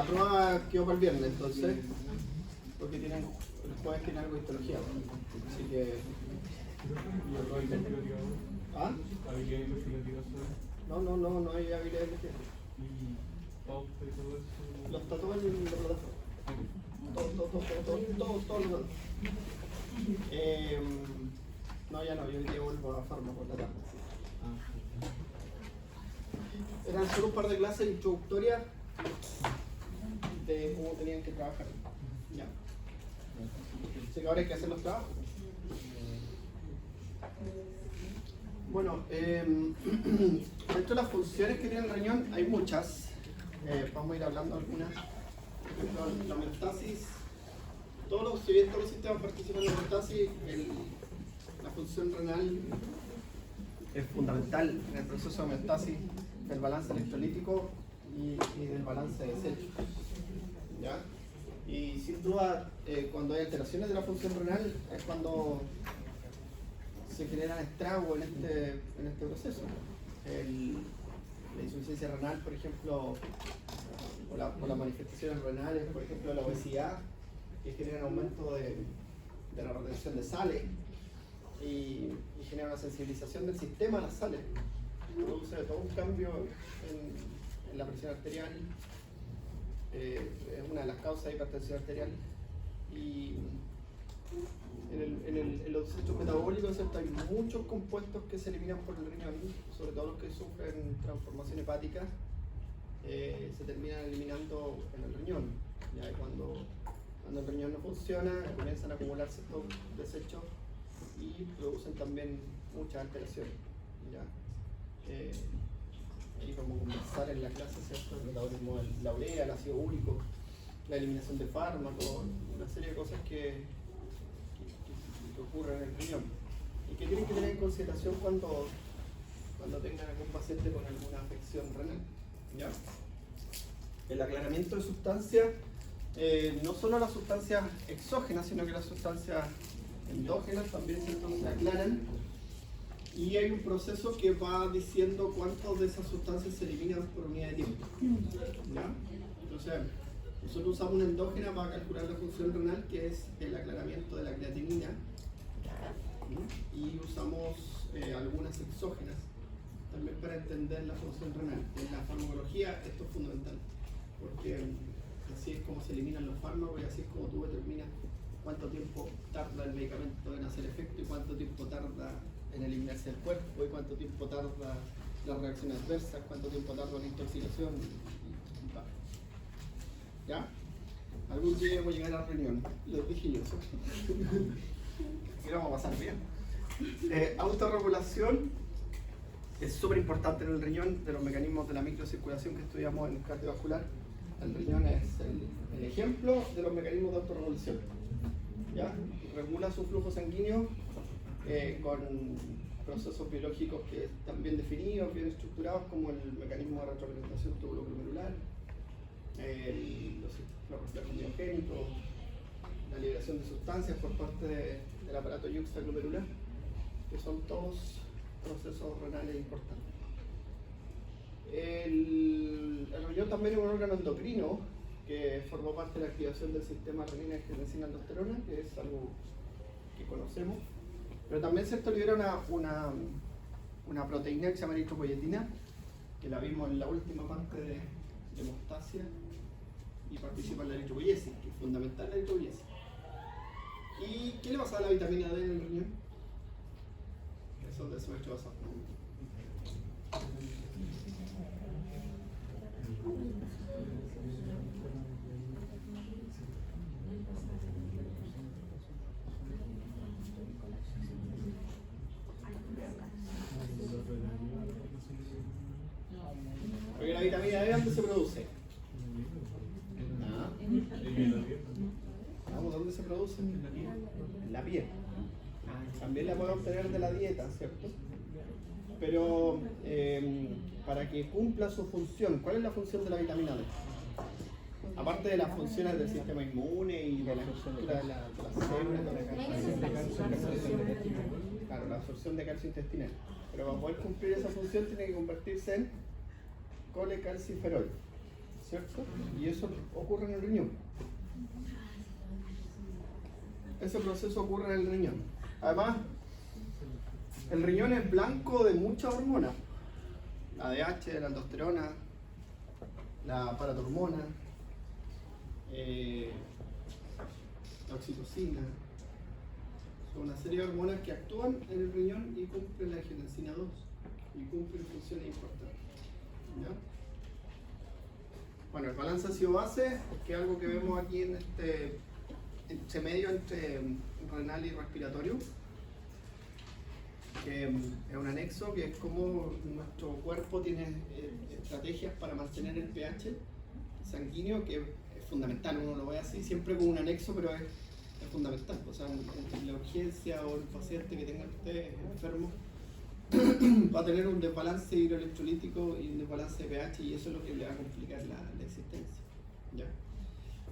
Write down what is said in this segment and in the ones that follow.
prueba quedó para el viernes, entonces, porque tienen, el jueves tienen algo de histología, así que... ¿Ah? ¿Habilidad investigativa? No hay habilidad investigativa. ¿Y pauta y todo eso? Los tatuajes en la plataforma. Todo lo no, ya no, yo hoy día vuelvo a Farma por la tarde. Eran solo un par de clases introductorias de cómo tenían que trabajar. Ya. Así que ahora hay que hacer los trabajos. Bueno, dentro de las funciones que tiene el riñón hay muchas. Vamos a ir hablando de algunas. Por ejemplo, la homeostasis. Si bien todos los sistemas participan en la homeostasis, la función renal es fundamental en el proceso de homeostasis del balance electrolítico y del balance de desechos. ¿Ya? Y sin duda, cuando hay alteraciones de la función renal es cuando se generan estragos en este proceso. La insuficiencia renal, por ejemplo, o las manifestaciones renales, por ejemplo, la obesidad, que generan aumento de la retención de sales y genera una sensibilización del sistema a las sales. Produce todo un cambio en la presión arterial, es una de las causas de hipertensión arterial. Y en los desechos metabólicos, ¿cierto? Hay muchos compuestos que se eliminan por el riñón, sobre todo los que sufren transformación hepática, se terminan eliminando en el riñón. ¿Ya? Cuando el riñón no funciona, comienzan a acumularse estos desechos y producen también muchas alteraciones. ¿Ya? Ahí vamos a conversar en la clase, ¿cierto? El metabolismo de la urea, el ácido úrico, la eliminación de fármacos, una serie de cosas que ocurren en el riñón y que tienen que tener en consideración cuando tengan algún paciente con alguna afección renal. ¿Ya? El aclaramiento de sustancias, no solo las sustancias exógenas, sino que las sustancias endógenas también se aclaran, y hay un proceso que va diciendo cuántas de esas sustancias se eliminan por unidad de tiempo. ¿Ya? Entonces, nosotros usamos una endógena para calcular la función renal, que es el aclaramiento de la creatinina, y usamos algunas exógenas también para entender la función renal. En la farmacología esto es fundamental, porque así es como se eliminan los fármacos y así es como tú determinas cuánto tiempo tarda el medicamento en hacer efecto y cuánto tiempo tarda en eliminarse del cuerpo y cuánto tiempo tarda las reacciones adversas, cuánto tiempo tarda la intoxicación y tal. ¿Ya? Algún día vamos a llegar a la reunión, los dije yo. Y lo vamos a pasar bien. Autorregulación es súper importante en el riñón, de los mecanismos de la microcirculación que estudiamos en el cardiovascular. El riñón es el ejemplo de los mecanismos de autorregulación. ¿Ya? Regula su flujo sanguíneo con procesos biológicos que están bien definidos, bien estructurados, como el mecanismo de retroalimentación tubuloglomerular, los reflejos miogénicos, la liberación de sustancias por parte del aparato yuxtaglomerular, que son todos procesos renales importantes. El riñón también es un órgano endocrino que forma parte de la activación del sistema renina-angiotensina-aldosterona, que es algo que conocemos, pero también se libera una proteína que se llama eritropoyetina, que la vimos en la última parte de hemostasia y participa en la eritropoyesis, que es fundamental la eritropoyesis. ¿Y qué le pasa a la vitamina D en el riñón? Eso es de su hecho basado. Porque la vitamina D, ¿dónde se produce? Vamos, ¿dónde se produce? En la piel. También la podemos obtener de la dieta, ¿cierto? Pero para que cumpla su función, ¿cuál es la función de la vitamina D? Aparte de las funciones del sistema inmune y de la estructura de las células, claro, la absorción de calcio intestinal. Pero para poder cumplir esa función tiene que convertirse en colecalciferol. ¿cierto? Y eso ocurre en el riñón. Ese proceso ocurre en el riñón. Además, el riñón es blanco de muchas hormonas. La ADH, la aldosterona, la paratormona, la oxitocina. Son una serie de hormonas que actúan en el riñón y cumplen la angiotensina 2 y cumplen funciones importantes. ¿Ya? Bueno, el balance ácido-base, que es algo que vemos aquí en este medio entre renal y respiratorio, que es un anexo, que es como nuestro cuerpo tiene estrategias para mantener el pH sanguíneo, que es fundamental, uno lo ve así, siempre como un anexo, pero es fundamental. O sea, en la urgencia o el paciente que tenga usted enfermo va a tener un desbalance hidroelectrolítico y un desbalance de pH, y eso es lo que le va a complicar la existencia. ¿Ya?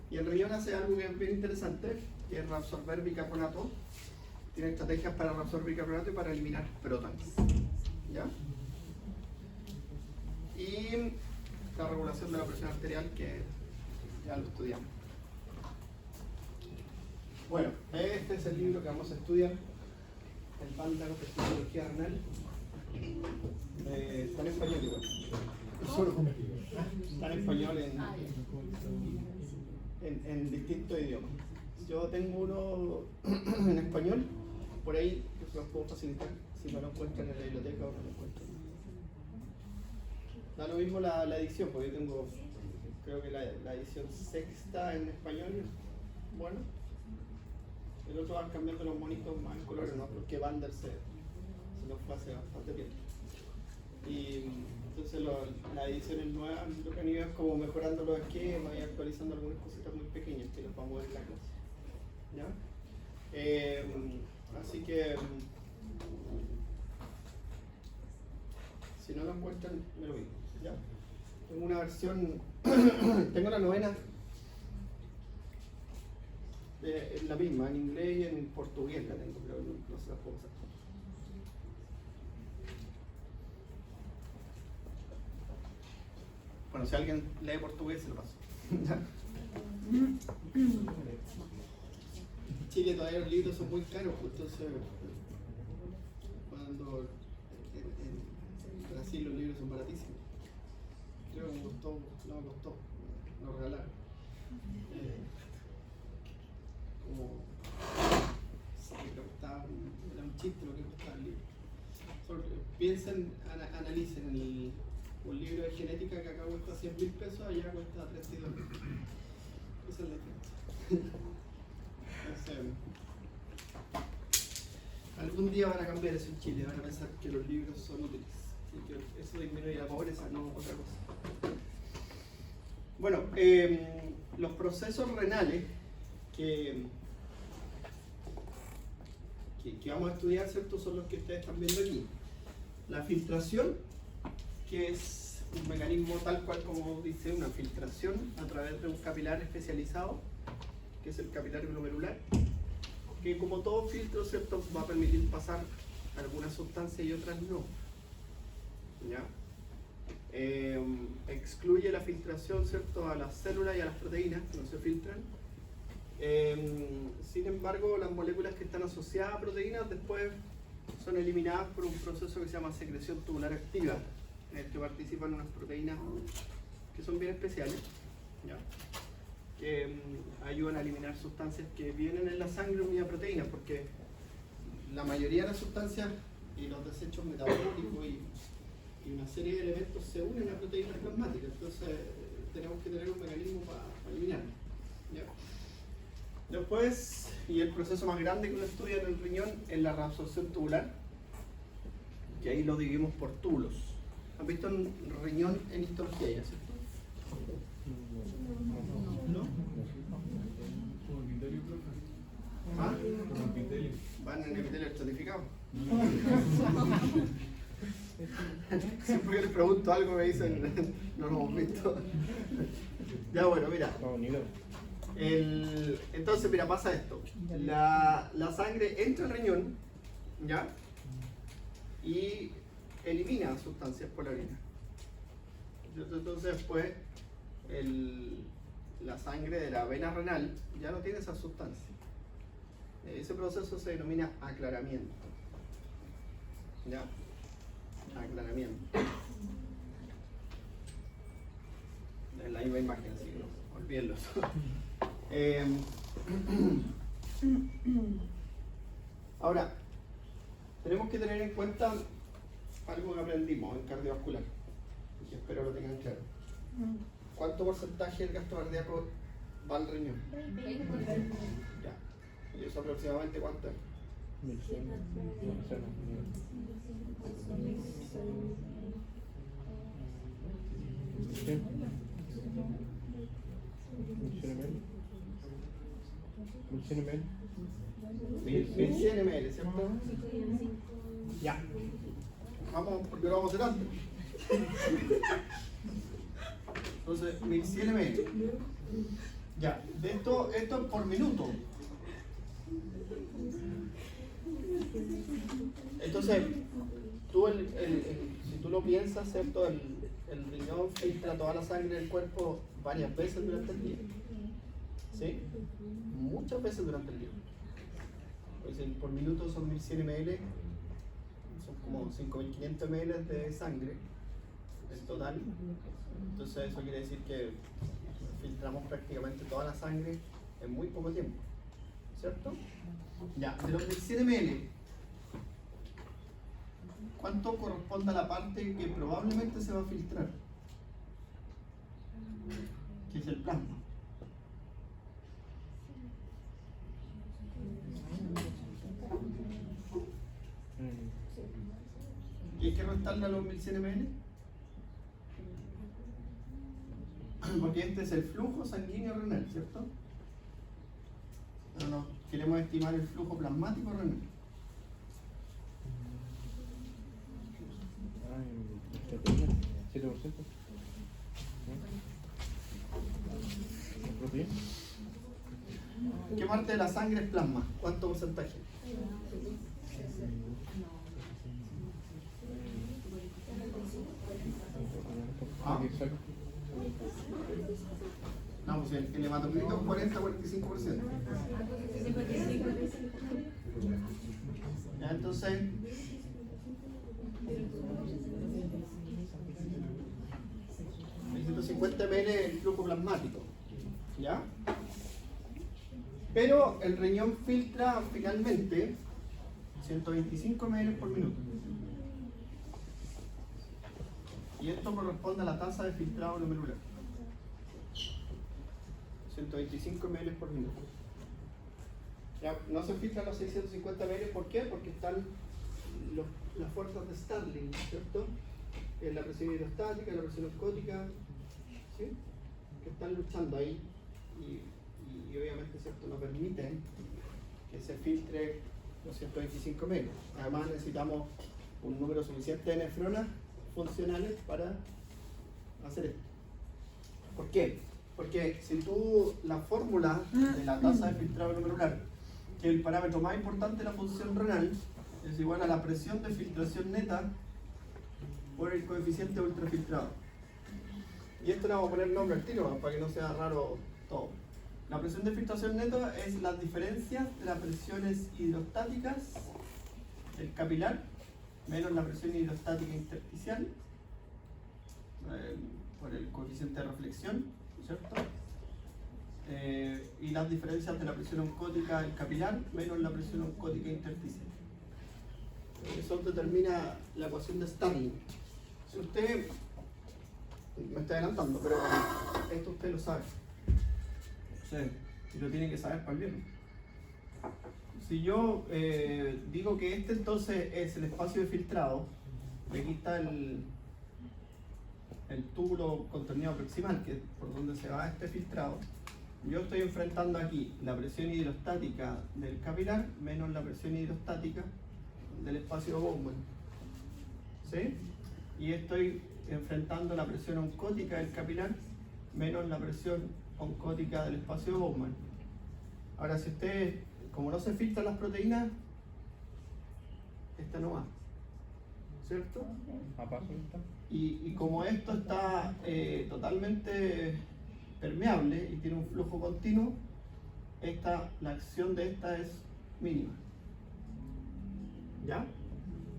Y el riñón hace algo que es bien interesante, que es reabsorber bicarbonato. Tiene estrategias para reabsorber bicarbonato y para eliminar protones. ¿Ya? Y la regulación de la presión arterial, que ya lo estudiamos. Bueno, este es el libro que vamos a estudiar, el Vándalo de Fisiología Renal. Está en español igual. Está en español en distintos idiomas. Yo tengo uno en español, por ahí que se los puedo facilitar, si no lo encuentran en la biblioteca o no lo encuentran. Da lo mismo la edición, porque yo tengo, creo que la edición sexta en español, bueno. El otro van cambiando los monitos más en colores, ¿no? Porque Vander se nos fue hace bastante tiempo. Y entonces las ediciones nuevas lo que han ido es como mejorando los esquemas y actualizando algunas cositas muy pequeñas que los vamos a ver en la clase. ¿Ya? Así que si no lo encuentran, me lo digo. ¿Ya? Tengo una versión, tengo la novena. Es la misma, en inglés y en portugués la tengo, pero no se la puedo usar. Bueno, si alguien lee portugués, se lo paso. En Chile todavía los libros son muy caros, pues entonces cuando en Brasil los libros son baratísimos. Creo que me costó, no me costó, lo regalaron. Como sí, creo que estaba, era un chiste lo que costaba el libro. Piensen, analicen un libro de genética que acá cuesta 100.000 pesos, allá cuesta 32. Esa es la diferencia. Entonces, algún día van a cambiar eso en Chile, van a pensar que los libros son útiles y que eso disminuye la pobreza, no otra cosa. Bueno, los procesos renales que vamos a estudiar, ¿cierto? Son los que ustedes están viendo aquí. La filtración, que es un mecanismo tal cual como dice, una filtración a través de un capilar especializado, que es el capilar glomerular, que como todo filtro, ¿cierto? Va a permitir pasar algunas sustancias y otras no. ¿Ya? Excluye la filtración, ¿cierto? A las células y a las proteínas que no se filtran. Sin embargo, las moléculas que están asociadas a proteínas después son eliminadas por un proceso que se llama secreción tubular activa, en el que participan unas proteínas que son bien especiales, ¿ya? Que ayudan a eliminar sustancias que vienen en la sangre unidas a proteínas, porque la mayoría de las sustancias y los desechos metabólicos y una serie de elementos se unen a proteínas plasmáticas, entonces tenemos que tener un mecanismo para eliminarlas, ¿ya? Después, y el proceso más grande que uno estudia en el riñón es la reabsorción tubular, que ahí lo dividimos por túbulos. ¿Han visto un riñón en histología ya, cierto? ¿No? Como epitelio, profe. ¿Ah? Como epitelio. Van en epitelio estratificado. Siempre que les pregunto algo me dicen, no lo hemos visto. Ya bueno, mira. Entonces, mira, pasa esto. La sangre entra al riñón, ¿ya? Y elimina sustancias por la orina. Entonces, después la sangre de la vena renal ya no tiene esa sustancia. Ese proceso se denomina aclaramiento. ¿Ya? Aclaramiento. Es la misma imagen, así que no, olvídenlo. Ahora, tenemos que tener en cuenta algo que aprendimos en cardiovascular, y espero lo tengan claro. ¿Cuánto porcentaje del gasto cardíaco va al riñón? Ya. ¿Y eso aproximadamente cuánto es? 1100. ml. 1100 ml, ¿cierto? Ya. Vamos, porque lo vamos a hacer antes. Entonces, 1100 ml. Ya, de esto es por minuto. Entonces, tú si tú lo piensas, ¿cierto? El riñón filtra toda la sangre del cuerpo varias veces durante el día. ¿Sí? Muchas veces durante el día. Pues por minuto son 1100 ml, son como 5500 ml de sangre en total. Entonces eso quiere decir que filtramos prácticamente toda la sangre en muy poco tiempo, ¿cierto? Ya, de los 1100 ml, ¿cuánto corresponde a la parte que probablemente se va a filtrar? Que es el plasma. ¿Y hay que restarle a los 1100 ml? Porque este es el flujo sanguíneo renal, ¿cierto? Pero no queremos estimar el flujo plasmático renal. Proteína, 7%. Proteína. ¿Qué parte de la sangre es plasma? ¿Cuánto porcentaje? ¿Ah? No, pues el hematocrito es 40-45%. Ya, entonces, el 150 ml es el flujo plasmático. ¿Ya? Pero el riñón filtra finalmente 125 ml por minuto. Y esto corresponde a la tasa de filtrado glomerular. 125 ml por minuto. Ya, no se filtran los 650 ml, ¿por qué? Porque están las fuerzas de Starling, ¿cierto? La presión hidrostática, la presión oscótica, ¿sí? Que están luchando ahí y obviamente, ¿cierto? No permiten que se filtre los 125 ml. Además necesitamos un número suficiente de nefronas funcionales para hacer esto. ¿Por qué? Porque si tú la fórmula de la tasa de filtrado glomerular, que es el parámetro más importante de la función renal, es igual a la presión de filtración neta por el coeficiente de ultrafiltrado. Y esto le vamos a poner nombre al tiro para que no sea raro todo. La presión de filtración neta es las diferencias de las presiones hidrostáticas del capilar menos la presión hidrostática intersticial por el coeficiente de reflexión, ¿cierto? Y las diferencias de la presión oncótica del capilar menos la presión oncótica intersticial. Eso determina la ecuación de Starling. Si usted, me está adelantando, pero esto usted lo sabe. Y lo tiene que saber para el viernes. Si yo digo que este entonces es el espacio de filtrado, y aquí está el túbulo contorneado proximal, que es por donde se va este filtrado, yo estoy enfrentando aquí la presión hidrostática del capilar menos la presión hidrostática del espacio Bowman, ¿sí? Y estoy enfrentando la presión oncótica del capilar menos la presión oncótica del espacio Bowman. Ahora, si usted, como no se filtran las proteínas, esta no va, ¿cierto? Y como esto está totalmente permeable y tiene un flujo continuo, la acción de esta es mínima. ¿Ya?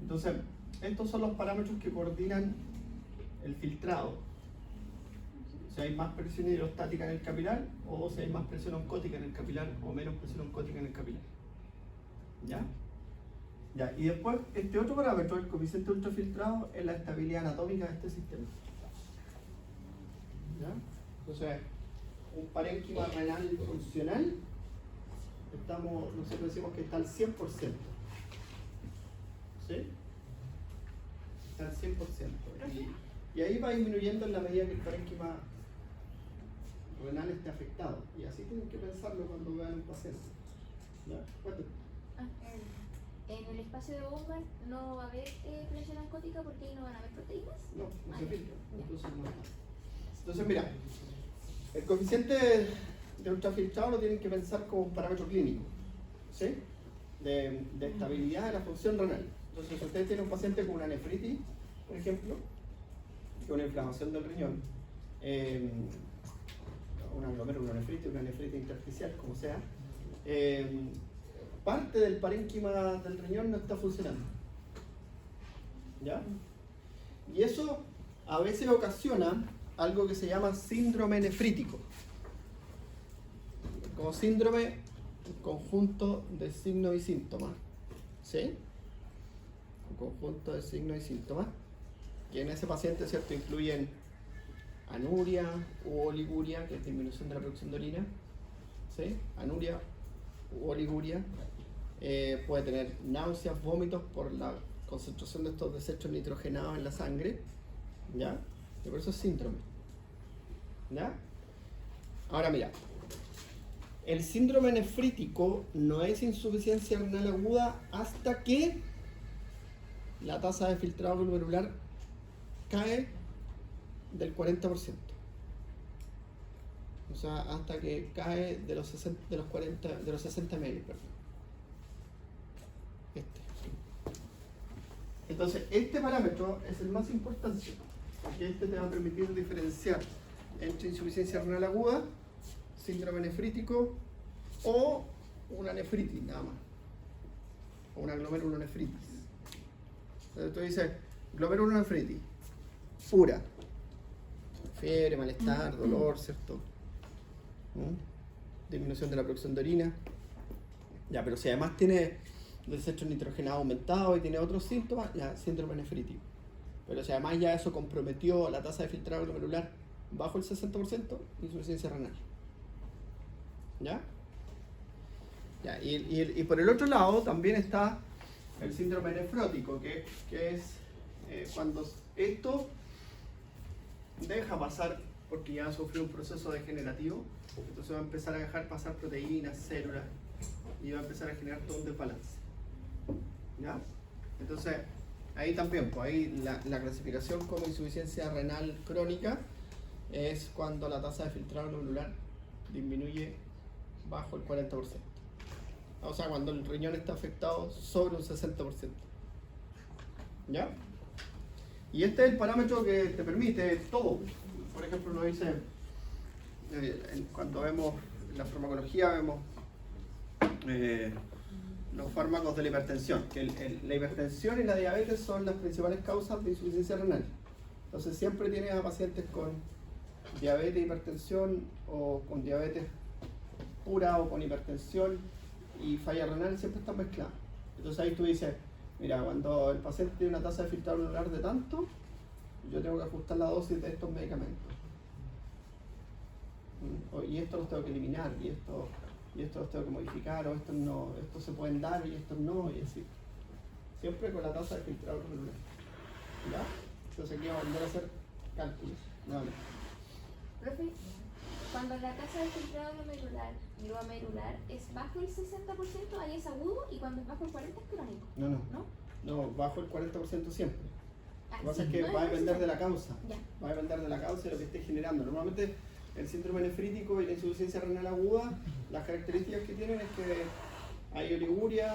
Entonces, estos son los parámetros que coordinan el filtrado. Si hay más presión hidrostática en el capilar, o si hay más presión oncótica en el capilar, o menos presión oncótica en el capilar. ¿Ya? Ya, y después, este otro parámetro, el coeficiente ultrafiltrado, es la estabilidad anatómica de este sistema. ¿Ya? Entonces, un parénquima renal funcional, nosotros decimos que está al 100%. ¿Sí? Está al 100%. Y ahí va disminuyendo en la medida que el parénquima renal esté afectado. Y así tienen que pensarlo cuando vean un paciente. ¿Ya? Cuéntame. En el espacio de Bowman no va a haber presión oncótica porque ahí no van a haber proteínas. No se filtra. Entonces, no está. Entonces, mira, el coeficiente de ultrafiltrado lo tienen que pensar como un parámetro clínico, ¿sí? De estabilidad de la función renal. Entonces, si ustedes tienen un paciente con una nefritis, por ejemplo, con una inflamación del riñón, una glomerulonefritis, una nefritis intersticial, como sea, parte del parénquima del riñón no está funcionando. ¿Ya? Y eso a veces ocasiona algo que se llama síndrome nefrítico. Como síndrome, conjunto de signos y síntomas. ¿Sí? Un conjunto de signos y síntomas. Que en ese paciente, ¿cierto?, incluyen anuria u oliguria, que es disminución de la producción de orina. ¿Sí? Anuria u oliguria. Puede tener náuseas, vómitos por la concentración de estos desechos nitrogenados en la sangre. ¿Ya? Y por eso es síndrome. ¿Ya? Ahora mira, el síndrome nefrítico no es insuficiencia renal aguda hasta que la tasa de filtrado glomerular cae del 40%. O sea, hasta que cae de los 60 ml, perdón. Entonces, este parámetro es el más importante, porque este te va a permitir diferenciar entre insuficiencia renal aguda, síndrome nefrítico o una nefritis nada más, o una glomerulonefritis. Entonces tú dices, glomerulonefritis pura, fiebre, malestar, dolor, ¿cierto? Disminución de la producción de orina. Ya, pero si además tiene desechos nitrogenados aumentados y tiene otros síntomas, ya síndrome nefrítico. Pero si además ya eso comprometió la tasa de filtrado glomerular bajo el 60%, insuficiencia renal. ¿Ya? Ya, y por el otro lado también está el síndrome nefrótico, que es cuando esto deja pasar, porque ya sufrió un proceso degenerativo, entonces va a empezar a dejar pasar proteínas, células, y va a empezar a generar todo un desbalance. ¿Ya? Entonces, ahí también, pues ahí la clasificación como insuficiencia renal crónica es cuando la tasa de filtrado glomerular disminuye bajo el 40%. O sea, cuando el riñón está afectado sobre un 60%. ¿Ya? Y este es el parámetro que te permite todo. Por ejemplo, nos dice, cuando vemos la farmacología, vemos los fármacos de la hipertensión, que la hipertensión y la diabetes son las principales causas de insuficiencia renal. Entonces siempre tienes a pacientes con diabetes, hipertensión, o con diabetes pura, o con hipertensión y falla renal, siempre están mezcladas. Entonces ahí tú dices, mira, cuando el paciente tiene una tasa de filtrado glomerular de tanto, yo tengo que ajustar la dosis de estos medicamentos. Y estos los tengo que eliminar, y estos los tengo que modificar, o estos no, estos se pueden dar y estos no, y así. Siempre con la tasa de filtrado glomerular. ¿Ya? Entonces aquí vamos a volver a hacer cálculos. Nuevamente. Profe, cuando la tasa de filtrado glomerular es bajo el 60%, ahí es agudo, y cuando es bajo el 40% es crónico. No, bajo el 40% siempre. Lo que pasa es que no va a es depender de la 60%. causa. Ya. Va a depender de la causa y lo que esté generando. Normalmente el síndrome nefrítico y la insuficiencia renal aguda, las características que tienen es que hay oliguria,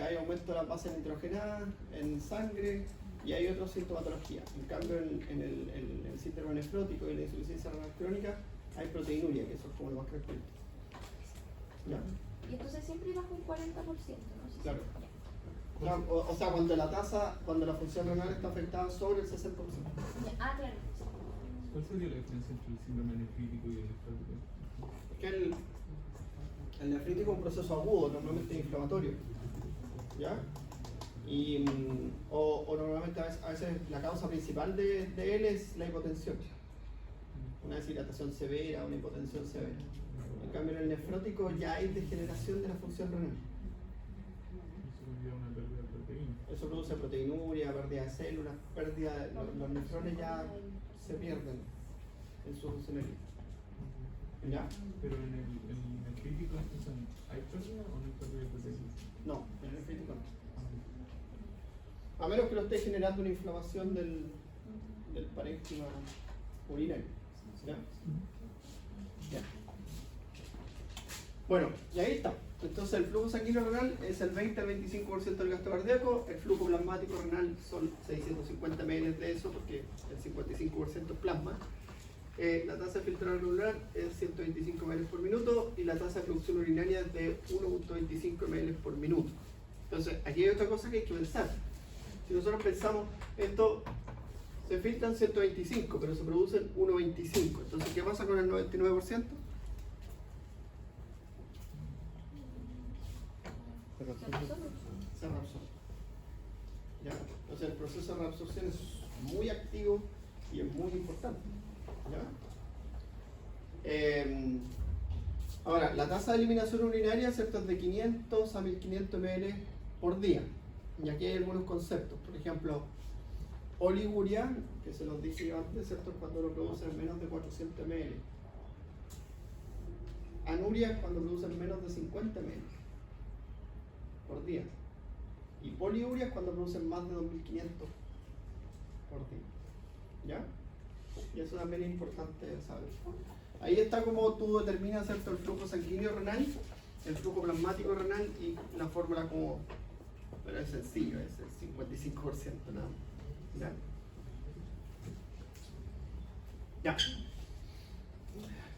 hay aumento de las bases nitrogenadas en sangre y hay otras sintomatologías. En cambio, en el síndrome nefrótico y la insuficiencia renal crónica hay proteinuria, que eso es como lo más característico. ¿Ya? Y entonces siempre bajo un 40%, ¿no? Si Claro. siempre- O sea, cuando la función renal está afectada sobre el 60%. Ah, claro. ¿Cuál sería la diferencia entre el síndrome nefrítico y el nefrótico? Que el nefrítico es un proceso agudo, normalmente inflamatorio. ¿Ya? Y, o normalmente a veces la causa principal de él es la hipotensión. Una deshidratación severa, una hipotensión severa. En cambio, en el nefrótico ya hay degeneración de la función renal. Eso sería una pérdida de proteína. Eso produce proteinuria, pérdida de células, los nefrones ya se pierden en su funcionalidad. ¿Ya? Pero en el nefrítico, entonces, ¿hay pérdida o no hay pérdida de proteína? No, en el nefrítico no. A menos que lo esté generando una inflamación del parénquima urinario. ¿Ya? Ya. Bueno, y ahí está. Entonces el flujo sanguíneo renal es el 20 al 25% del gasto cardíaco, el flujo plasmático renal son 650 ml de eso, porque el 55% es plasma. La tasa de filtrado glomerular es 125 ml por minuto y la tasa de producción urinaria es de 1.25 ml por minuto. Entonces, aquí hay otra cosa que hay que pensar. Si nosotros pensamos, esto se filtran 125, pero se producen 1.25. Entonces, ¿qué pasa con el 99%? Se absorbe. Se reabsorbe. ¿Ya? Entonces, el proceso de reabsorción es muy activo y es muy importante. ¿Ya? Ahora, la tasa de eliminación urinaria, ¿cierto?, es de 500 a 1500 ml por día. Y aquí hay algunos conceptos. Por ejemplo, oliguria, que se los dije yo antes, ¿cierto?, cuando lo producen menos de 400 ml. Anuria es cuando producen menos de 50 ml por día. Y poliuria es cuando producen más de 2500 por día. ¿Ya? Y eso también es importante saber. Ahí está como tú determinas, ¿cierto?, el flujo sanguíneo renal, el flujo plasmático renal y la fórmula como... Pero es sencillo, es el 55% nada más. ¿Ya?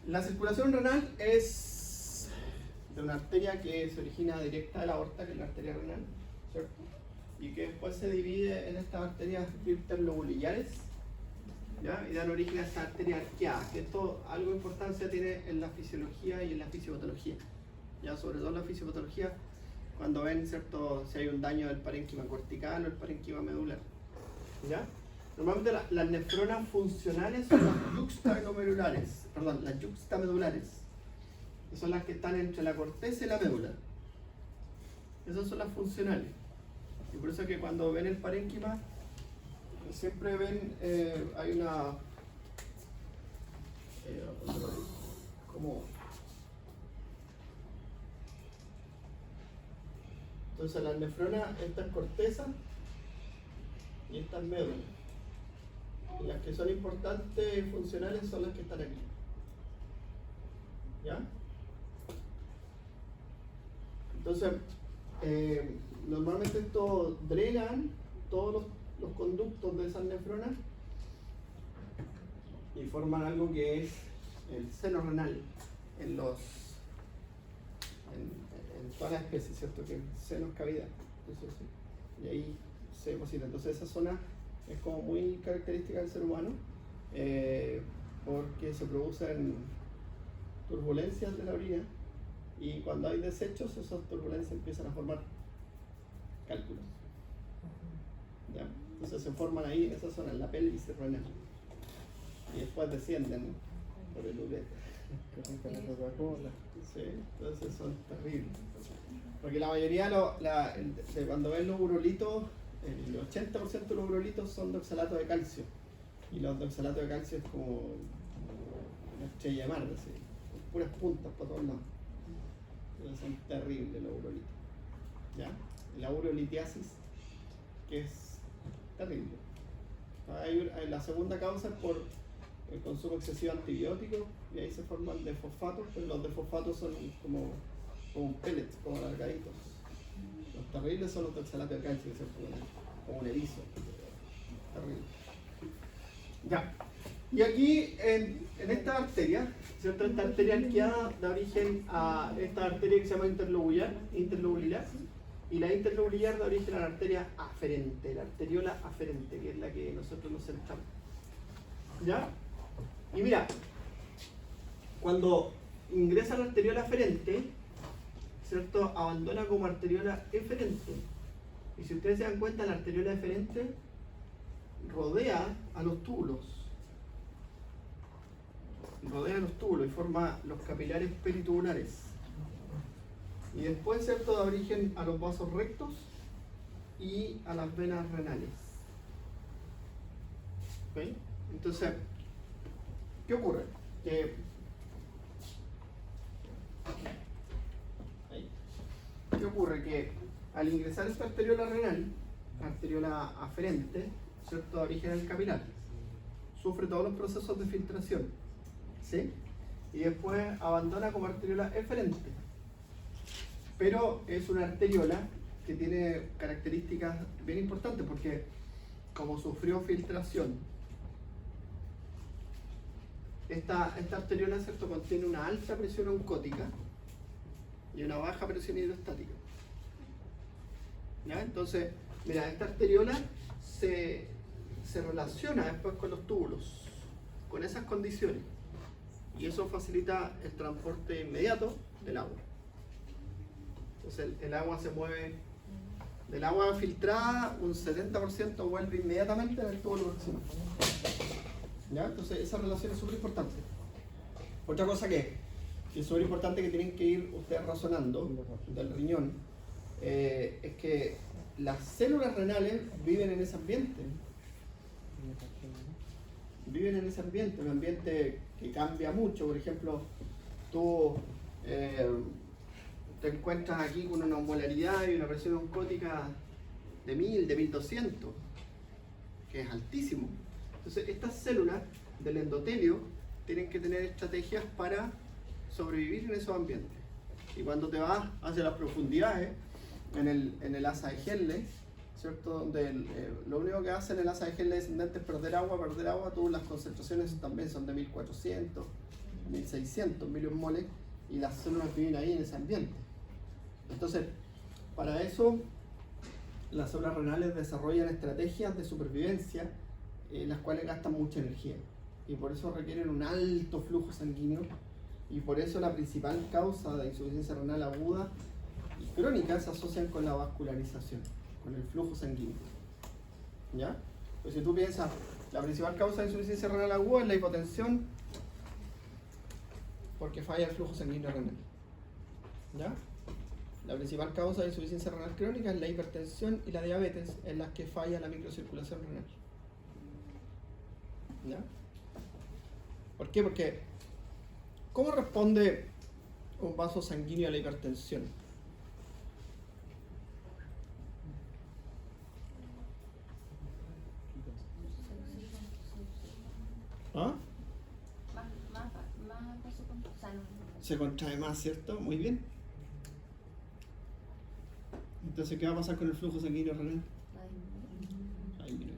La circulación renal es de una arteria que se origina directa de la aorta, que es la arteria renal, ¿cierto? Y que después se divide en estas arterias interlobulares, ¿ya? Y dan origen a esta arteria arqueada, que esto algo de importancia tiene en la fisiología y en la fisiopatología. Ya, sobre todo en la fisiopatología, cuando ven, ¿cierto?, si hay un daño del parénquima cortical o el parénquima medular. ¿Ya? Normalmente las nefronas funcionales son las yuxtaglomerulares, perdón, las yuxtamedulares, que son las que están entre la corteza y la médula. Esas son las funcionales. Y por eso es que cuando ven el parénquima, siempre ven, hay una... como... Entonces las nefronas, esta es corteza y esta es médula. Y las que son importantes y funcionales son las que están aquí. ¿Ya? Entonces, normalmente esto drenan todos los conductos de esas nefronas y forman algo que es el seno renal en todas las especies, ¿cierto? Que seno es cavidad. Entonces, sí. Y ahí se deposita. Entonces esa zona es como muy característica del ser humano porque se producen turbulencias de la orina y cuando hay desechos, esas turbulencias empiezan a formar cálculos. ¿Ya? Entonces se forman ahí en esa zona, en la pelvis renal. Y después descienden por el ureter. Sí, entonces son terribles. Porque la mayoría de cuando ven los urolitos, el 80% de los urolitos son de oxalato de calcio. Y los de oxalato de calcio es como una estrella de mar, así, con puras puntas para todos lados. Entonces son terribles los urolitos. ¿Ya? La urolitiasis, que es terrible. La segunda causa es por el consumo excesivo de antibióticos y ahí se forman desfosfatos, pero los desfosfatos son como un pellet, como alargaditos. Los terribles son los de oxalato de calcio, que son como un erizo. Terrible. Ya. Y aquí en esta arteria, ¿cierto? Esta arteria arqueada da origen a esta arteria que se llama interlobular, y la interlobular da origen a la arteria aferente, la arteriola aferente, que es la que nosotros nos centramos. ¿Ya? Y mira, cuando ingresa a la arteriola aferente, ¿cierto? Abandona como arteriola eferente. Y si ustedes se dan cuenta, la arteriola eferente rodea a los túbulos. Rodea los túbulos y forma los capilares peritubulares. Y después, ¿cierto?, da origen a los vasos rectos y a las venas renales. ¿Ok? Entonces, ¿qué ocurre? ¿Qué ocurre? Que al ingresar esta arteriola renal, arteriola aferente, ¿cierto?, da origen al capilar. Sufre todos los procesos de filtración, ¿sí? Y después abandona como arteriola eferente. Pero es una arteriola que tiene características bien importantes porque como sufrió filtración, esta arteriola, ¿cierto?, contiene una alta presión oncótica y una baja presión hidrostática. ¿Ya? Entonces, mira, esta arteriola se relaciona después con los túbulos, con esas condiciones, y eso facilita el transporte inmediato del agua. Entonces el agua se mueve, del agua filtrada un 70% vuelve inmediatamente en el túbulo proximal. ¿Ya? Entonces esa relación es súper importante. Otra cosa que es súper importante que tienen que ir ustedes razonando del riñón, es que las células renales viven en ese ambiente. Viven en ese ambiente, un ambiente que cambia mucho. Por ejemplo, tú te encuentras aquí con una osmolaridad y una presión oncótica de 1000, de 1200, que es altísimo. Entonces, estas células del endotelio tienen que tener estrategias para sobrevivir en esos ambientes. Y cuando te vas hacia las profundidades, en el asa de Henle, ¿cierto? Donde lo único que hace en el asa de Henle descendente es perder agua, tú las concentraciones también son de 1400, 1600 miliosmoles, y las células viven ahí en ese ambiente. Entonces, para eso, las células renales desarrollan estrategias de supervivencia, las cuales gastan mucha energía, y por eso requieren un alto flujo sanguíneo, y por eso la principal causa de insuficiencia renal aguda y crónica se asocian con la vascularización, con el flujo sanguíneo. ¿Ya? Pues si tú piensas, la principal causa de insuficiencia renal aguda es la hipotensión, porque falla el flujo sanguíneo renal. ¿Ya? La principal causa de insuficiencia renal crónica es la hipertensión y la diabetes, en las que falla la microcirculación renal. ¿Ya? ¿Por qué? Porque ¿cómo responde un vaso sanguíneo a la hipertensión? ¿Ah? Se contrae más, ¿cierto? Muy bien. Entonces, ¿qué va a pasar con el flujo sanguíneo renal? Ahí, mira.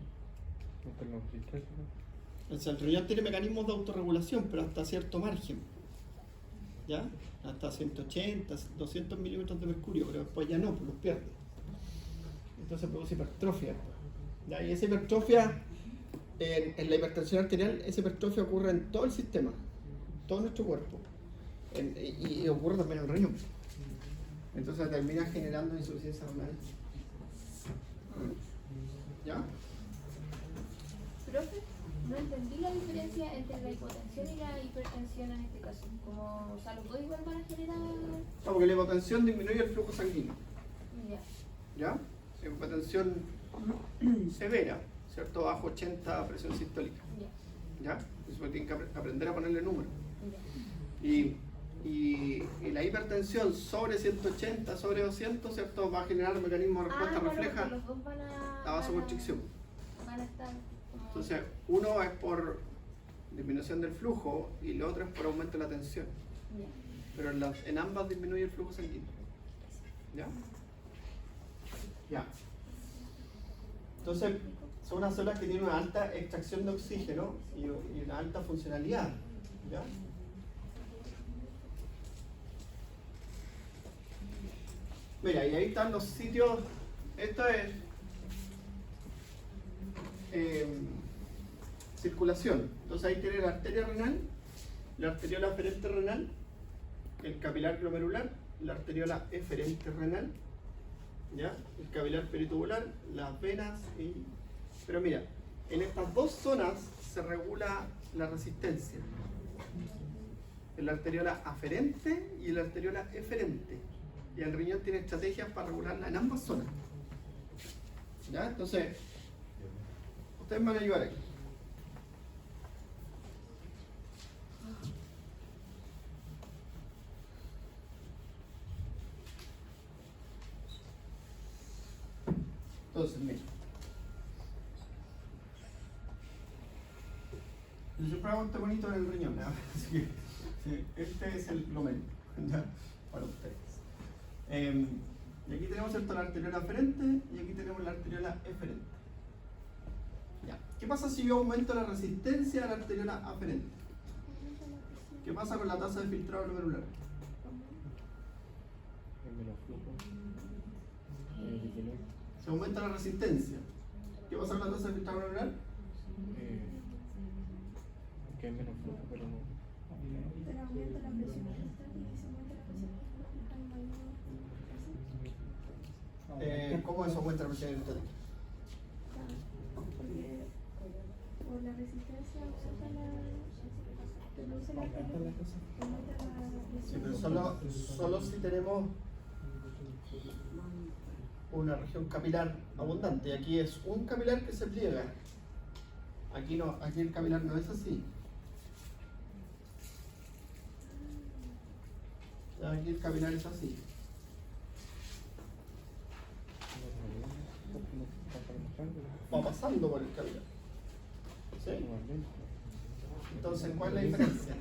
El riñón tiene mecanismos de autorregulación, pero hasta cierto margen. ¿Ya? Hasta 180, 200 milímetros de mercurio, pero después ya no, pues los pierde. Entonces produce hipertrofia. ¿Ya? Y esa hipertrofia, en la hipertensión arterial, esa hipertrofia ocurre en todo el sistema, en todo nuestro cuerpo. Y ocurre también en el riñón. Entonces termina generando insuficiencia renal. ¿Ya? Profe, no entendí la diferencia entre la hipotensión y la hipertensión en este caso. Como, o sea, los dos igual van a generar... No, porque la hipotensión disminuye el flujo sanguíneo. Ya. ¿Ya? Hipotensión severa, ¿cierto? Bajo 80 presión sistólica. Ya. ¿Ya? Eso tienen que aprender a ponerle número. Ya. Y la hipertensión sobre 180, sobre 200, ¿cierto? Va a generar mecanismos de respuesta claro, refleja los dos van a... la vasoconstricción. Van a estar como... Entonces, uno es por disminución del flujo y el otro es por aumento de la tensión. Ya. Pero en ambas disminuye el flujo sanguíneo. ¿Ya? Ya. Entonces, son unas células que tienen una alta extracción de oxígeno y una alta funcionalidad. ¿Ya? Mira, y ahí están los sitios. Esto es circulación. Entonces ahí tiene la arteria renal, la arteriola aferente renal, el capilar glomerular, la arteriola eferente renal, ¿ya? El capilar peritubular, las venas y... Pero mira, en estas dos zonas se regula la resistencia. En la arteriola aferente y en la arteriola eferente. Y el riñón tiene estrategias para regularla en ambas zonas. ¿Ya? Entonces, ustedes me van a ayudar aquí. Entonces, mira. Yo siempre hago este bonito en el riñón, ¿no? Así que este es el glomérulo, ¿ya? Para ustedes. Y aquí tenemos la arteriola aferente y aquí tenemos la arteriola eferente. Ya. ¿Qué pasa si yo aumento la resistencia a la arteriola aferente? ¿Qué pasa con la tasa de filtrado glomerular? Hay menos flujo. Se aumenta la resistencia. ¿Qué pasa con la tasa de filtrado glomerular? Que hay menos flujo, pero no. Pero aumenta la presión peristaltis y se aumenta la presión peristaltis. ¿Cómo eso aumenta la presión peristaltis? Porque por la resistencia aumenta la presión. Sí, pero solo si tenemos una región capilar abundante. Y aquí es un capilar que se pliega. Aquí no, aquí el capilar no es así. Aquí el capilar es así. Va pasando por el capilar. ¿Sí? Entonces, ¿cuál es la diferencia?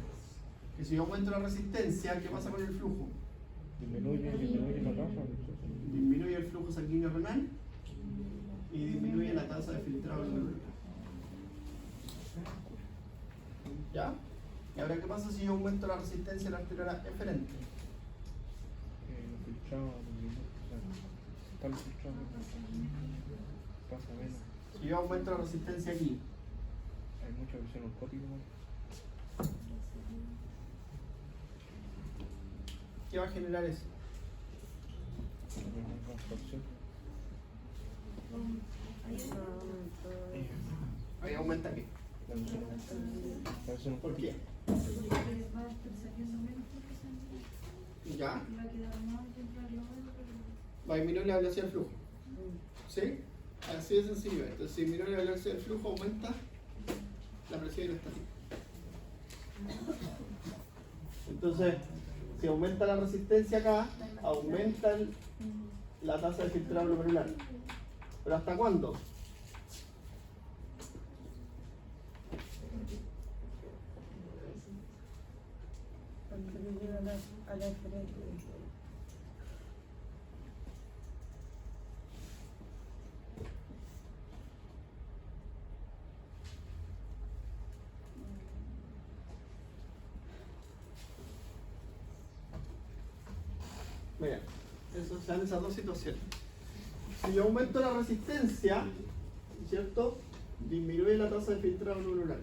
Que si yo aumento la resistencia, ¿qué pasa con el flujo? Disminuye la tasa. Disminuye el flujo sanguíneo renal y disminuye la tasa de filtrado glomerular. ¿Ya? Y ahora, ¿qué pasa si yo aumento la resistencia a la arteriola eferente? Los filtrados, están los filtrados. Pasa menos. Si yo aumento la resistencia aquí, Hay mucha presión oscópica. ¿qué va a generar eso? Ahí aumenta aquí. ¿Por qué? ¿Ya? Va a disminuir la velocidad del flujo. ¿Sí? Así de sencillo. Entonces, si disminuye la velocidad del flujo, aumenta la presión hidrostática. Entonces, si aumenta la resistencia acá, aumenta la tasa de filtrado glomerular. ¿Pero hasta cuándo? A la diferencia. Mira, eso se dan esas dos situaciones. Si yo aumento la resistencia, ¿cierto? Disminuye la tasa de filtrado glomerular.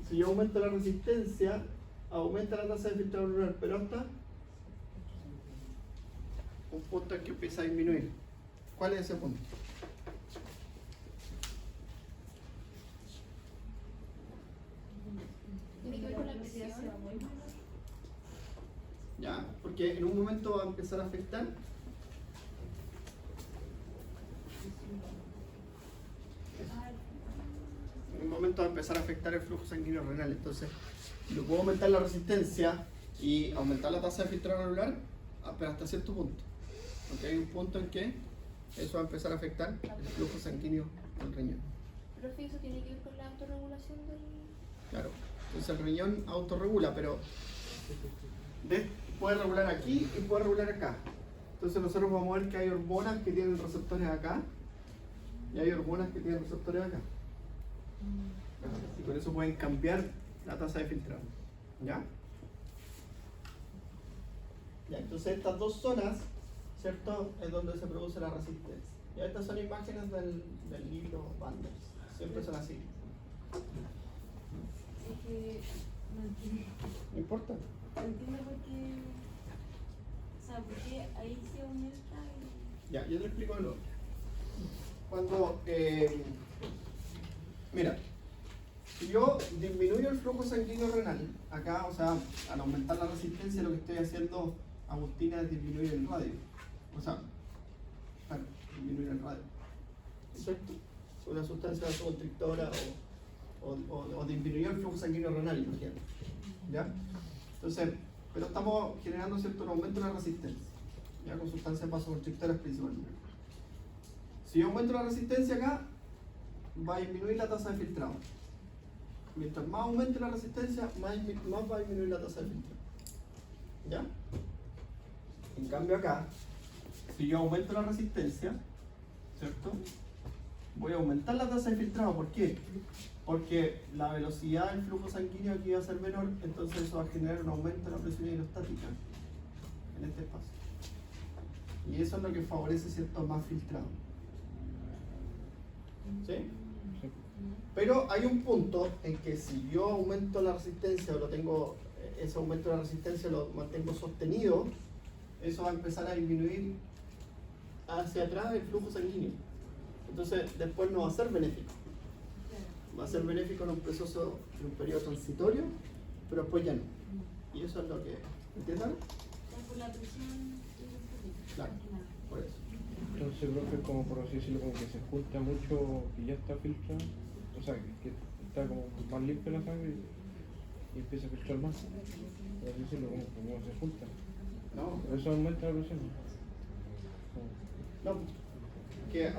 Si yo aumento la resistencia, aumenta la tasa de filtrado glomerular, pero hasta un punto en que empieza a disminuir. ¿Cuál es ese punto? Tiene que ver con la presión. ¿Ya? Porque en un momento va a empezar a afectar. En un momento va a empezar a afectar el flujo sanguíneo renal. Entonces, yo puedo aumentar la resistencia y aumentar la tasa de filtrado glomerular, pero hasta cierto punto. Porque hay un punto en que eso va a empezar a afectar el flujo sanguíneo del riñón. Profe, ¿eso tiene que ver con la autorregulación del...? Claro. Entonces el riñón autorregula, pero puede regular aquí y puede regular acá. Entonces nosotros vamos a ver que hay hormonas que tienen receptores acá Y hay hormonas que tienen receptores acá. Y con eso pueden cambiar la tasa de filtrado. ¿Ya? Ya, entonces estas dos zonas, ¿cierto? Es donde se produce la resistencia. Ya, estas son imágenes del libro Banders. Siempre son así. Es que no entiendo. No importa. No entiendo por qué. O sea, por qué ahí se aumenta y. Ya, yo te explico de nuevo. Cuando, mira, si yo disminuyo el flujo sanguíneo renal, acá, o sea, al aumentar la resistencia, lo que estoy haciendo, Agustina, es disminuir el radio. O sea, claro, disminuir el radio. ¿Cierto? Una sustancia vasoconstrictora o disminuir el flujo sanguíneo renal, imagínate. ¿Ya? Entonces, pero estamos generando cierto un aumento de la resistencia, ya con sustancias vasoconstrictoras principalmente. Si yo aumento la resistencia acá, va a disminuir la tasa de filtrado. Mientras más aumente la resistencia, más va a disminuir la tasa de filtrado. ¿Ya? En cambio acá, si yo aumento la resistencia, ¿cierto? Voy a aumentar la tasa de filtrado. ¿Por qué? Porque la velocidad del flujo sanguíneo aquí va a ser menor, entonces eso va a generar un aumento de la presión hidrostática en este espacio. Y eso es lo que favorece cierto más filtrado. ¿Sí? Sí. Pero hay un punto en que si yo aumento la resistencia o lo tengo, ese aumento de la resistencia lo mantengo sostenido, eso va a empezar a disminuir hacia atrás el flujo sanguíneo. Entonces después no va a ser benéfico. Va a ser benéfico en un proceso, en un periodo transitorio, pero después ya no. Y eso es lo que, ¿entiendan? Es por la presión hidrostática. Claro, por eso. Entonces, profe, como por así decirlo, como que se junta mucho y ya está filtrado, o sea, que está como más limpia la sangre y empieza a filtrar más. Por así decirlo, como se junta. No, Eso aumenta la presión. no, que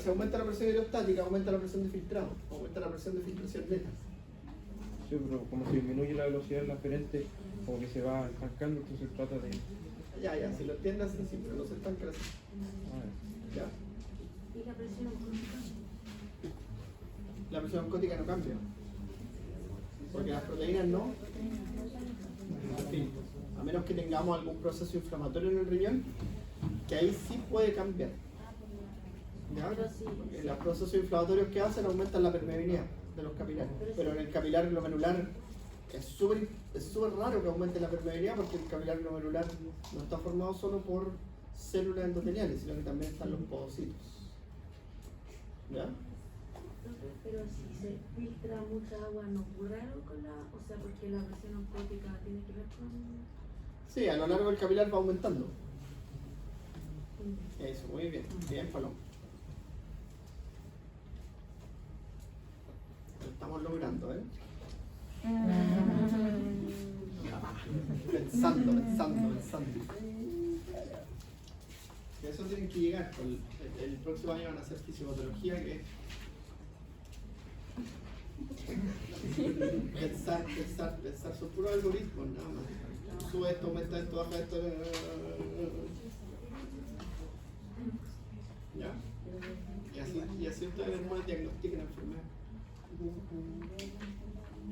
si aumenta la presión hidrostática, aumenta la presión de filtrado, aumenta la presión de filtración neta. Sí, pero como si disminuye la velocidad del aferente, como que se va estancando, entonces trata de. Ya, si lo entiendes así, pero no se están creciendo. ¿Ya? Y la presión oncótica. La presión oncótica no cambia. Porque las proteínas no. En fin, a menos que tengamos algún proceso inflamatorio en el riñón, que ahí sí puede cambiar. ¿Ya? Porque los procesos inflamatorios que hacen aumentan la permeabilidad de los capilares. Pero en el capilar glomerular es súper raro que aumente la permeabilidad, porque el capilar glomerular no está formado solo por células endoteliales, sino que también están los podocitos. ¿Ya? Pero si se filtra mucha agua, ¿no ocurre algo con la...? O sea, porque la presión oncótica tiene que ver con... Sí, a lo largo del capilar va aumentando. Eso, muy bien. Bien, Paloma. Lo estamos logrando, ¿eh? Pensando. Y eso tienen que llegar. El próximo año van a hacer fisiopatología, que pensar, son puros algoritmos, nada más. Sube esto, aumenta esto, baja esto. ¿Ya? Y así ustedes después diagnostican la enfermedad.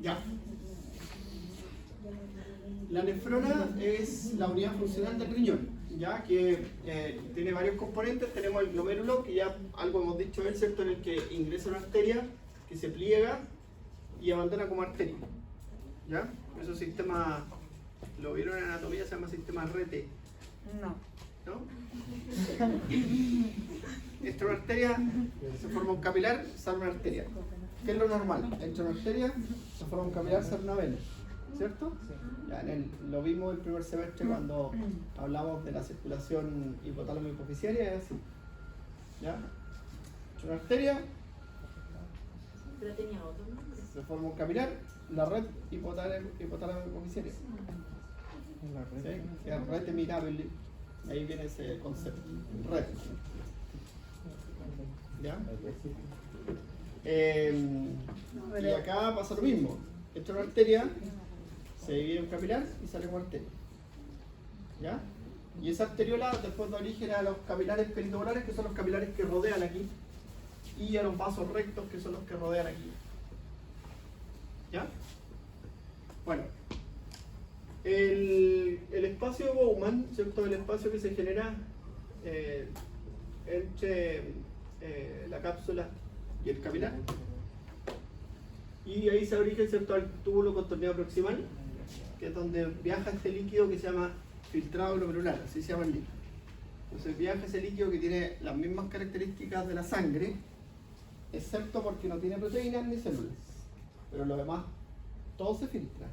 Ya. La nefrona es la unidad funcional del riñón, ya que tiene varios componentes. Tenemos el glomérulo, que ya algo hemos dicho de él, ¿cierto? En el que ingresa una arteria que se pliega y abandona como arteria. ¿Ya? Ese sistema, lo vieron en anatomía, se llama sistema RT. No. ¿No? Entra una arteria, se forma un capilar, sale una arteria. ¿Qué es lo normal? Entra una arteria, se forma un capilar, sale una vena. ¿Cierto? Ya lo vimos el primer semestre cuando hablamos de la circulación hipotálamo-hipofisiaria, es así. ¿Ya? Entra una arteria, Pero tenía otro nombre. se forma un capilar, la red hipotálamo-hipofisiaria. La red. ¿Sí? Es red mirable. Ahí viene ese concepto. Red. ¿Ya? Y acá pasa lo mismo. Entra una arteria, se divide en capilar y sale como arteria. ¿Ya? Y esa arteriola después da origen a los capilares peritubulares, que son los capilares que rodean aquí y a los vasos rectos que son los que rodean aquí. ¿Ya? Bueno, el espacio de Bowman, ¿cierto? El espacio que se genera entre la cápsula y el capilar. Y ahí se dirige, ¿cierto?, al túbulo contorneado proximal, que es donde viaja este líquido que se llama filtrado glomerular, así se llama el líquido. Entonces viaja ese líquido que tiene las mismas características de la sangre, excepto porque no tiene proteínas ni células. Pero lo demás, todo se filtra.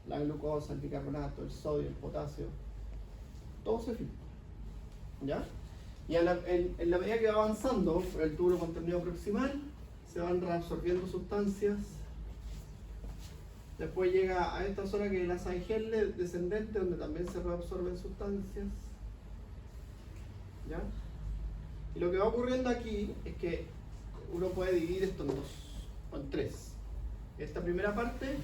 La glucosa, el bicarbonato, el sodio, el potasio, todo se filtra. ¿Ya? Y en la medida que va avanzando por el túbulo contorneado proximal, se van reabsorbiendo sustancias. Después llega a esta zona que es la Saint-Gelle descendente, donde también se reabsorben sustancias. ¿Ya? Y lo que va ocurriendo aquí es que uno puede dividir esto en dos, o en tres. Esta primera parte,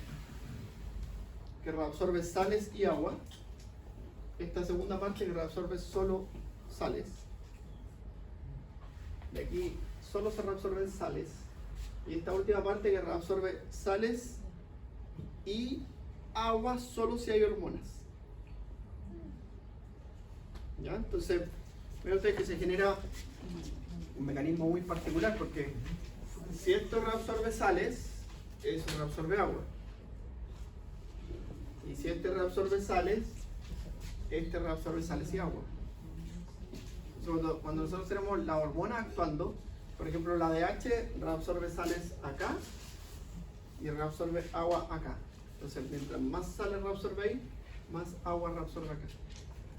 que reabsorbe sales y agua. Esta segunda parte que reabsorbe solo sales. De aquí solo se reabsorben sales. Y esta última parte que reabsorbe sales y agua solo si hay hormonas. ¿Ya? Entonces, vean ustedes que se genera un mecanismo muy particular, porque si esto reabsorbe sales, eso reabsorbe agua. Y si este reabsorbe sales, este reabsorbe sales y agua. Entonces, cuando nosotros tenemos la hormona actuando, por ejemplo, la DH reabsorbe sales acá y reabsorbe agua acá. Entonces, mientras más sales reabsorbe ahí, más agua reabsorbe acá.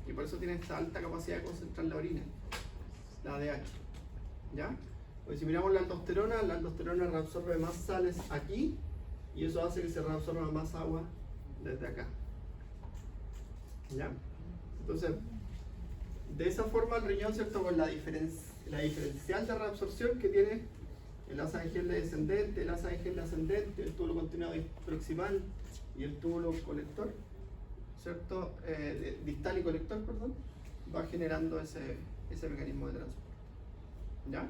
Y por eso tiene esta alta capacidad de concentrar la orina, la DH. ¿Ya? Porque si miramos la aldosterona reabsorbe más sales aquí y eso hace que se reabsorba más agua desde acá. ¿Ya? Entonces, de esa forma el riñón, ¿cierto?, con la diferencial de reabsorción que tiene el asa de Henle descendente, el asa de Henle ascendente, el túbulo continuado proximal y el túbulo colector, ¿cierto? Distal y colector, perdón, va generando ese mecanismo de transporte. ¿Ya?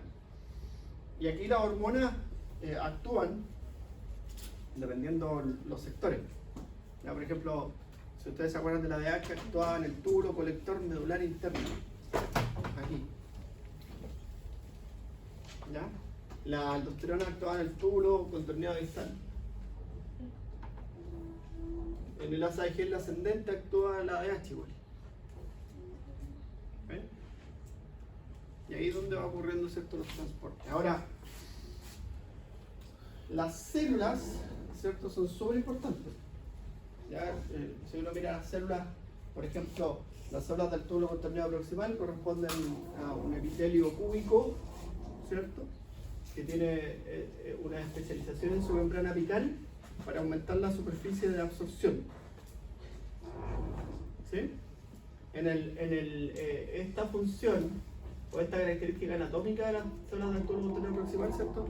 Y aquí las hormonas actúan dependiendo los sectores. ¿Ya? Por ejemplo, si ustedes se acuerdan de la DH, actuaba en el túbulo colector medular interno, aquí. ¿Ya? La aldosterona actuaba en el túbulo contorneado distal. En el asa de Henle ascendente actúa la DH igual. ¿Ven? Y ahí es donde va ocurriendo, ¿cierto?, los transportes. Ahora, las células, ¿cierto?, son súper importantes. ¿Ya? Si uno mira las células, por ejemplo, las células del túbulo contorneado proximal corresponden a un epitelio cúbico, ¿cierto?, que tiene una especialización en su membrana apical para aumentar la superficie de absorción. ¿Sí? Esta función o esta característica anatómica de las células del túbulo contorneado proximal, ¿cierto?,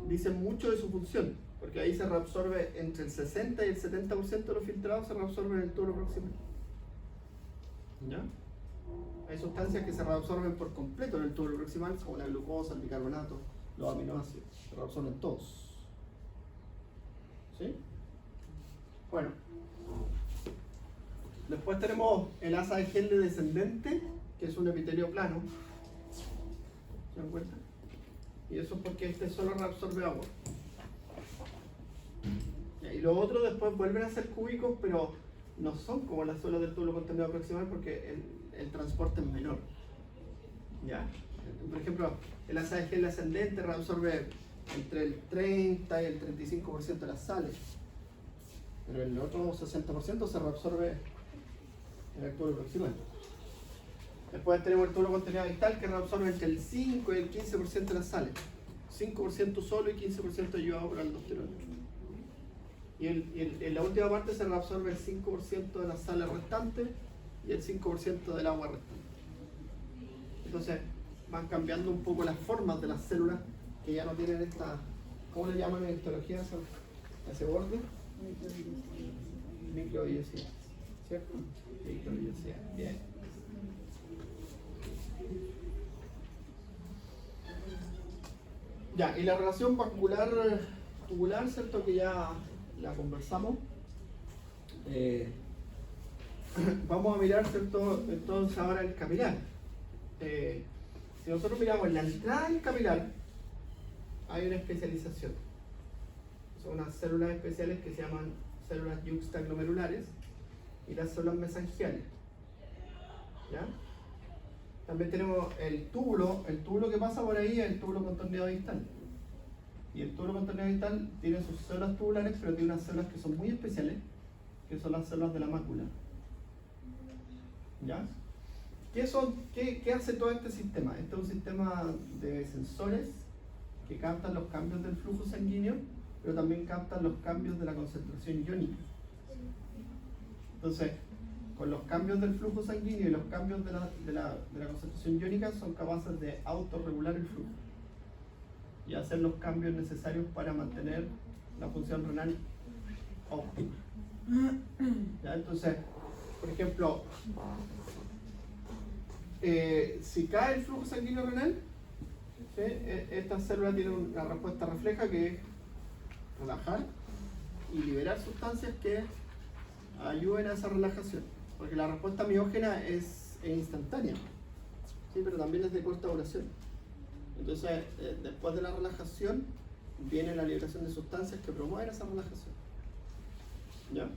dicen mucho de su función, porque ahí se reabsorbe entre el 60 y el 70% de los filtrados se reabsorben en el túbulo proximal. ¿Ya? Hay sustancias que se reabsorben por completo en el túbulo proximal, como la glucosa, el bicarbonato, los aminoácidos, se reabsorben todos. ¿Sí? Bueno, después tenemos el asa de Henle descendente, que es un epitelio plano. ¿Se dan cuenta? Y eso es porque este solo reabsorbe agua. Y los otros después vuelven a ser cúbicos, pero no son como las células del túbulo contorneado proximal porque el transporte es menor. ¿Ya? Por ejemplo, el asa de Henle ascendente reabsorbe entre el 30 y el 35% de las sales, pero el otro 60% se reabsorbe en el túbulo proximal. Después tenemos el túbulo contorneado distal que reabsorbe entre el 5 y el 15% de las sales, 5% solo y 15% ayudado por aldosterona. Y en la última parte se reabsorbe el 5% de las sales restantes y el 5% del agua restante. Entonces van cambiando un poco las formas de las células que ya no tienen esta, ¿cómo le llaman en histología a ese borde? Microvillosidad, ¿cierto? Microvillosidad, bien. Ya, y la relación vascular tubular, ¿cierto? Que ya la conversamos. Vamos a mirar, ¿cierto? Entonces ahora el capilar. Si nosotros miramos la entrada del capilar, hay una especialización. Son unas células especiales que se llaman células yuxtaglomerulares y las células mesangiales. ¿Ya? También tenemos el túbulo que pasa por ahí es el túbulo contorneado distal. Y el túbulo contorneado distal tiene sus células tubulares, pero tiene unas células que son muy especiales, que son las células de la mácula. ¿Ya? ¿Qué hace todo este sistema? Este es un sistema de sensores que captan los cambios del flujo sanguíneo, pero también captan los cambios de la concentración iónica. Entonces, con los cambios del flujo sanguíneo y los cambios de la concentración iónica son capaces de autorregular el flujo y hacer los cambios necesarios para mantener la función renal óptima. ¿Ya? Entonces, por ejemplo, si cae el flujo sanguíneo renal, ¿sí? Esta célula tiene una respuesta refleja que es relajar y liberar sustancias que ayuden a esa relajación, porque la respuesta miógena es instantánea, ¿sí? Pero también es de corta duración. Entonces, después de la relajación viene la liberación de sustancias que promueven esa relajación. ¿Ya?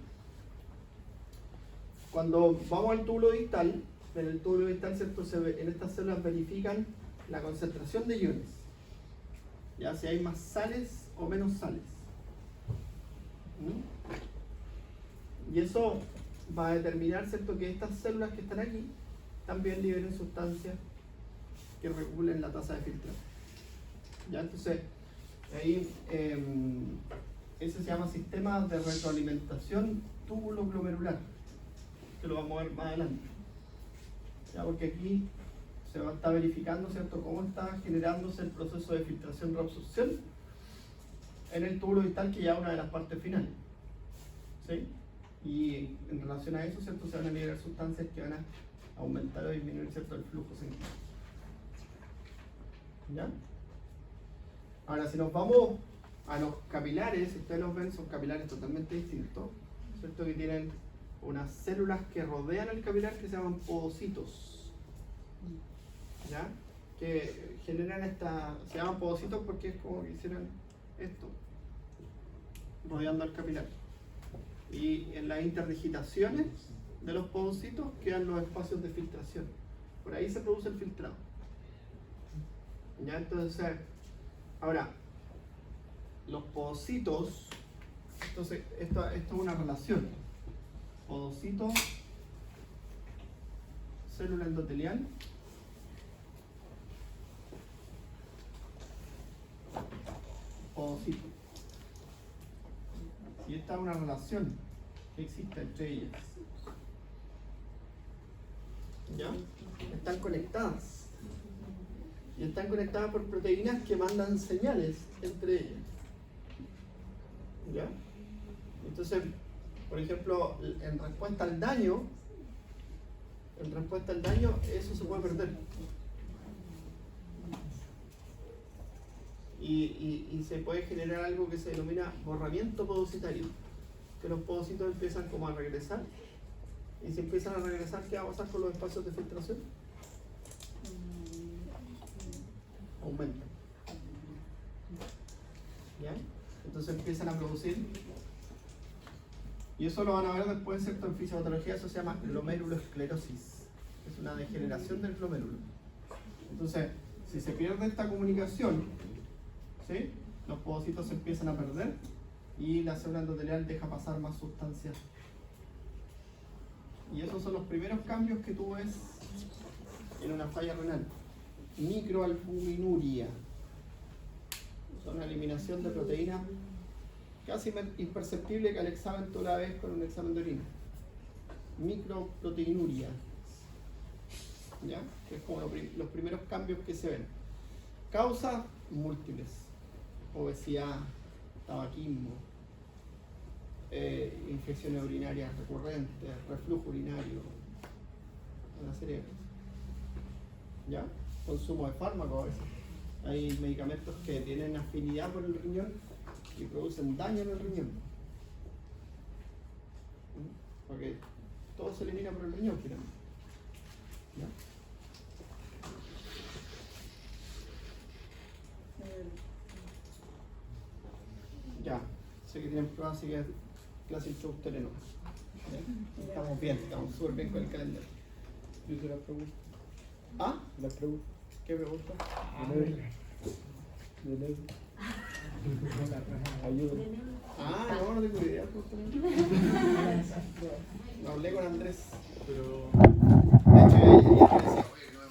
Cuando vamos al túbulo distal, en el túbulo distal, ¿cierto? En estas células verifican la concentración de iones, ya si hay más sales o menos sales. Y eso va a determinar, ¿cierto?, que estas células que están aquí también liberen sustancias que regulen la tasa de filtrado. ¿Ya? Entonces, ahí ese se llama sistema de retroalimentación túbulo-glomerular, que lo vamos a ver más adelante. ¿Ya? Porque aquí se va a estar verificando, ¿cierto?, cómo está generándose el proceso de filtración-reabsorción en el túbulo distal, que ya es una de las partes finales. ¿Sí? Y en relación a eso, ¿cierto?, se van a liberar sustancias que van a aumentar o disminuir, ¿cierto?, el flujo sanguíneo. ¿Ya? Ahora, si nos vamos a los capilares, si ustedes los ven, son capilares totalmente distintos, ¿cierto?, que tienen unas células que rodean el capilar que se llaman podocitos. ¿Ya? Que generan se llaman podocitos porque es como que hicieran esto, rodeando el capilar. Y en las interdigitaciones de los podocitos quedan los espacios de filtración. Por ahí se produce el filtrado. ¿Ya? Entonces, ahora, los podocitos, entonces esto es una relación. Podocito, célula endotelial, podocito. Y esta es una relación que existe entre ellas. ¿Ya? Están conectadas. Y están conectadas por proteínas que mandan señales entre ellas. ¿Ya? Entonces, por ejemplo, en respuesta al daño, eso se puede perder. Y se puede generar algo que se denomina borramiento podocitario, que los podocitos empiezan como a regresar, y si empiezan a regresar, ¿qué va a pasar con los espacios de filtración? Aumentan. ¿Ya? Entonces empiezan a producir, y eso lo van a ver después, ¿cierto?, en fisiopatología. Eso se llama glomerulosclerosis, es una degeneración del glomérulo. Entonces, si se pierde esta comunicación, ¿sí?, los podocitos se empiezan a perder y la célula endotelial deja pasar más sustancias. Y esos son los primeros cambios que tú ves en una falla renal. Microalbuminuria, son una eliminación de proteínas casi imperceptible, que al examen tú la ves con un examen de orina. Microproteinuria, ¿ya? Que es como los primeros cambios que se ven. Causas múltiples: obesidad, tabaquismo, infecciones urinarias recurrentes, reflujo urinario, una serie de cosas. ¿Ya? Consumo de fármacos a veces. Hay medicamentos que tienen afinidad por el riñón y producen daño en el riñón. Porque todo se elimina por el riñón finalmente. ¿Ya? Ya, sé que tienen pruebas, así que clase introductoria no. ¿Ya? Estamos bien, estamos súper bien con el calendario. Yo hice la pregunta. ¿Ah? La pregunta. ¿Qué pregunta? De Ned. Ayuda. Ah, no tengo idea. No hablé con Andrés. Pero De hecho, ella me decía, oye, no